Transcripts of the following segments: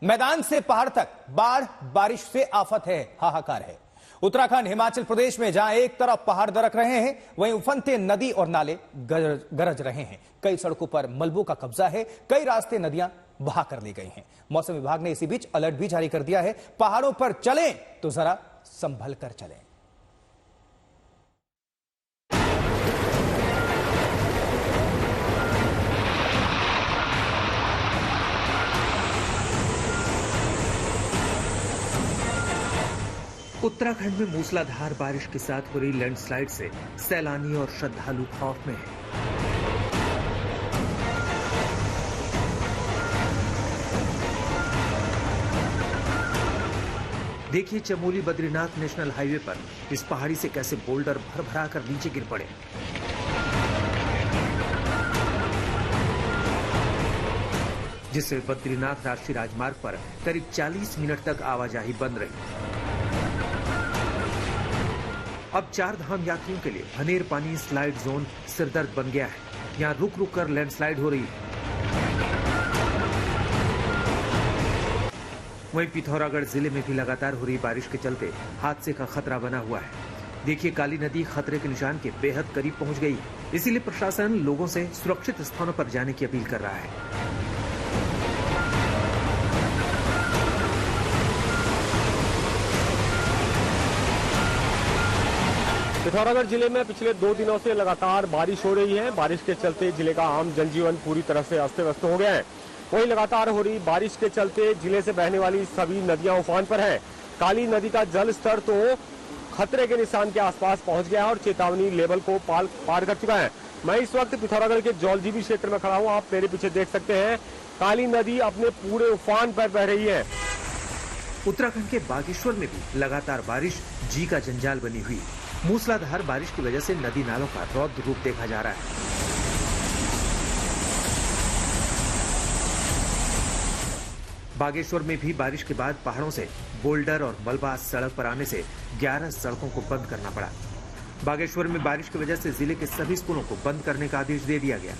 मैदान से पहाड़ तक बाढ़ बारिश से आफत है, हाहाकार है। उत्तराखंड हिमाचल प्रदेश में जहां एक तरफ पहाड़ दरक रहे हैं, वहीं उफनते नदी और नाले गरज रहे हैं। कई सड़कों पर मलबों का कब्जा है, कई रास्ते नदियां बहा कर ली गई हैं। मौसम विभाग ने इसी बीच अलर्ट भी जारी कर दिया है। पहाड़ों पर चलें तो जरा संभल कर चलें। उत्तराखंड में मूसलाधार बारिश के साथ हो रही लैंडस्लाइड से सैलानी और श्रद्धालु खौफ में हैं। देखिए चमोली बद्रीनाथ नेशनल हाईवे पर इस पहाड़ी से कैसे बोल्डर भर-भरा कर नीचे गिर पड़े। जिससे बद्रीनाथ राष्ट्रीय राजमार्ग पर करीब 40 मिनट तक आवाजाही बंद रही। अब 4 धाम यात्रियों के लिए भनेर पानी स्लाइड जोन सिरदर्द बन गया है। यहाँ रुक रुक कर लैंडस्लाइड हो रही है। वहीं पिथौरागढ़ जिले में भी लगातार हो रही बारिश के चलते हादसे का खतरा बना हुआ है। देखिए काली नदी खतरे के निशान के बेहद करीब पहुंच गई है। इसीलिए प्रशासन लोगों से सुरक्षित स्थानों पर जाने की अपील कर रहा है। पिथौरागढ़ जिले में पिछले 2 दिनों से लगातार बारिश हो रही है। बारिश के चलते जिले का आम जनजीवन पूरी तरह से अस्त व्यस्त हो गया है। वहीं लगातार हो रही बारिश के चलते जिले से बहने वाली सभी नदियां उफान पर हैं। काली नदी का जल स्तर तो खतरे के निशान के आसपास पहुंच गया है और चेतावनी लेवल को पार कर चुका है। मैं इस वक्त पिथौरागढ़ के जौलजीबी क्षेत्र में खड़ा हूँ। आप मेरे पीछे देख सकते हैं काली नदी अपने पूरे उफान पर बह रही है। उत्तराखंड के बागेश्वर में भी लगातार बारिश जी का जंजाल बनी हुई। मूसलाधार बारिश की वजह से नदी नालों का रौद्र रूप देखा जा रहा है। बागेश्वर में भी बारिश के बाद पहाड़ों से बोल्डर और मलबा सड़क पर आने से 11 सड़कों को बंद करना पड़ा। बागेश्वर में बारिश की वजह से जिले के सभी स्कूलों को बंद करने का आदेश दे दिया गया।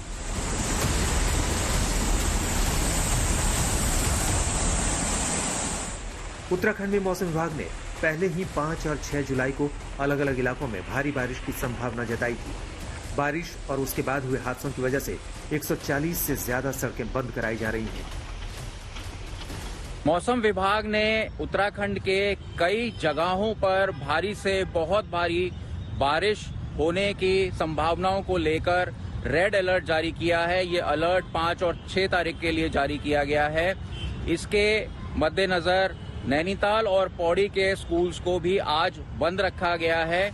उत्तराखंड में मौसम विभाग ने पहले ही 5 और 6 जुलाई को अलग अलग इलाकों में भारी बारिश की संभावना जताई थी। बारिश और उसके बाद हुए हादसों की वजह से 140 से ज्यादा सड़कें बंद कराई जा रही हैं। मौसम विभाग ने उत्तराखंड के कई जगहों पर भारी से बहुत भारी बारिश होने की संभावनाओं को लेकर रेड अलर्ट जारी किया है। ये अलर्ट 5 और 6 तारीख के लिए जारी किया गया है। इसके मद्देनजर नैनीताल और पौड़ी के स्कूल्स को भी आज बंद रखा गया है।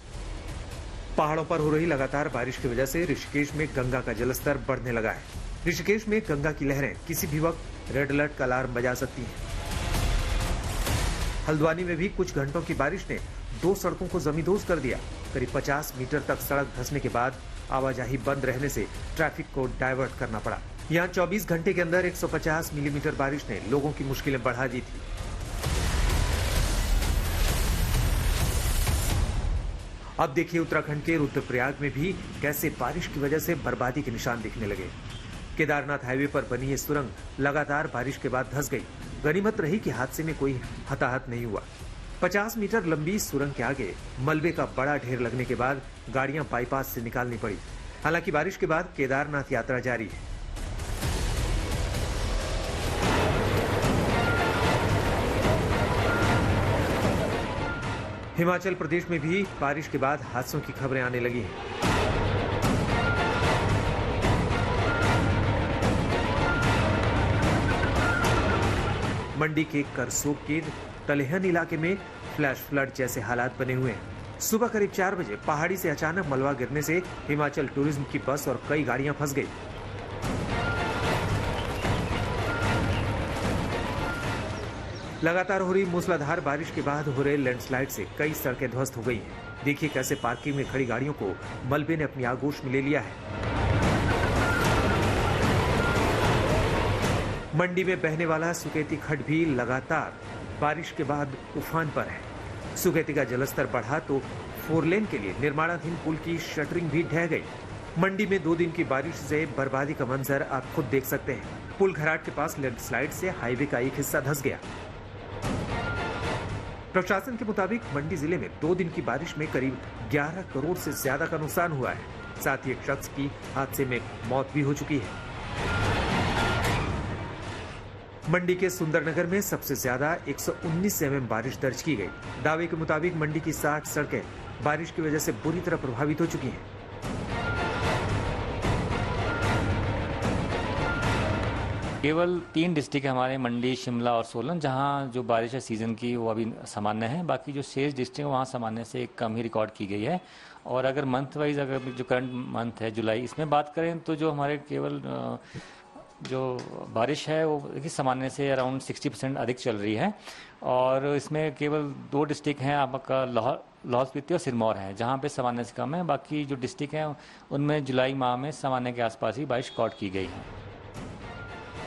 पहाड़ों पर हो रही लगातार बारिश की वजह से ऋषिकेश में गंगा का जलस्तर बढ़ने लगा है। ऋषिकेश में गंगा की लहरें किसी भी वक्त रेड अलर्ट का अलार्म बजा सकती हैं। हल्द्वानी में भी कुछ घंटों की बारिश ने 2 सड़कों को जमींदोज कर दिया। करीब 50 मीटर तक सड़क धंसने के बाद आवाजाही बंद रहने से ट्रैफिक को डायवर्ट करना पड़ा। यहाँ 24 घंटे के अंदर 150 मिलीमीटर बारिश ने लोगों की मुश्किलें बढ़ा दी थी। अब देखिए उत्तराखंड के रुद्रप्रयाग में भी कैसे बारिश की वजह से बर्बादी के निशान दिखने लगे। केदारनाथ हाईवे पर बनी ये सुरंग लगातार बारिश के बाद धंस गई। गनीमत रही कि हादसे में कोई हताहत नहीं हुआ। 50 मीटर लंबी सुरंग के आगे मलबे का बड़ा ढेर लगने के बाद गाड़ियां बाईपास से निकालनी पड़ी। हालांकि बारिश के बाद केदारनाथ यात्रा जारी है। हिमाचल प्रदेश में भी बारिश के बाद हादसों की खबरें आने लगी हैं। मंडी के करसोग के तलेहन इलाके में फ्लैश फ्लड जैसे हालात बने हुए हैं। सुबह करीब 4 बजे पहाड़ी से अचानक मलबा गिरने से हिमाचल टूरिज्म की बस और कई गाड़ियां फंस गई। लगातार हो रही मूसलाधार बारिश के बाद हो रहे लैंडस्लाइड से कई सड़कें ध्वस्त हो गई हैं। देखिए कैसे पार्किंग में खड़ी गाड़ियों को मलबे ने अपनी आगोश में ले लिया है। मंडी में बहने वाला सुकेती खड्ड भी लगातार बारिश के बाद उफान पर है। सुकेती का जलस्तर बढ़ा तो 4 लेन के लिए निर्माणाधीन पुल की शटरिंग भी ढह गई। मंडी में 2 दिन की बारिश से बर्बादी का मंजर आप खुद देख सकते हैं। पुल घराट के पास लैंडस्लाइड से हाईवे का एक हिस्सा धंस गया। प्रशासन के मुताबिक मंडी जिले में 2 दिन की बारिश में करीब 11 करोड़ से ज्यादा का नुकसान हुआ है। साथ ही एक शख्स की हादसे में मौत भी हो चुकी है। मंडी के सुंदरनगर में सबसे ज्यादा 119 mm बारिश दर्ज की गई। दावे के मुताबिक मंडी की 60 सड़कें बारिश की वजह से बुरी तरह प्रभावित हो चुकी हैं। केवल 3 डिस्ट्रिक्ट है हमारे, मंडी, शिमला और सोलन, जहां जो बारिश है सीजन की वो अभी सामान्य है। बाकी जो शेष डिस्ट्रिक्ट वहां सामान्य से कम ही रिकॉर्ड की गई है। और अगर मंथ वाइज, अगर जो करंट मंथ है जुलाई, इसमें बात करें तो जो हमारे केवल जो बारिश है वो देखिए सामान्य से अराउंड 60% अधिक चल रही है। और इसमें केवल 2 डिस्ट्रिक्ट हैं आपका, लाहौल स्पीति और सिरमौर है, जहाँ पे सामान्य से कम है। बाकी जो डिस्ट्रिक्ट हैं उनमें जुलाई माह में सामान्य के आसपास ही बारिश रिकॉर्ड की गई है।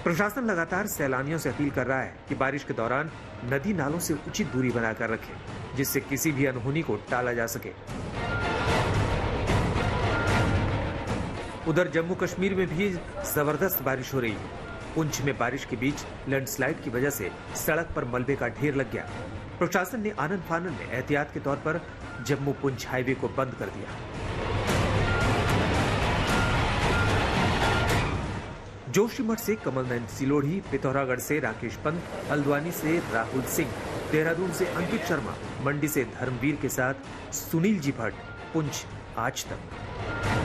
प्रशासन लगातार सैलानियों से अपील कर रहा है कि बारिश के दौरान नदी नालों से उचित दूरी बनाकर रखें, जिससे किसी भी अनहोनी को टाला जा सके। उधर जम्मू कश्मीर में भी जबरदस्त बारिश हो रही है। पुंछ में बारिश के बीच लैंडस्लाइड की वजह से सड़क पर मलबे का ढेर लग गया। प्रशासन ने आनन फानन में एहतियात के तौर पर जम्मू पुंछ हाईवे को बंद कर दिया। जोशीमठ से कमल नयन सिलोढ़ी, पिथौरागढ़ से राकेश पंत, हल्द्वानी से राहुल सिंह, देहरादून से अंकित शर्मा, मंडी से धर्मवीर के साथ सुनील जी भट्ट, पुंछ आज तक।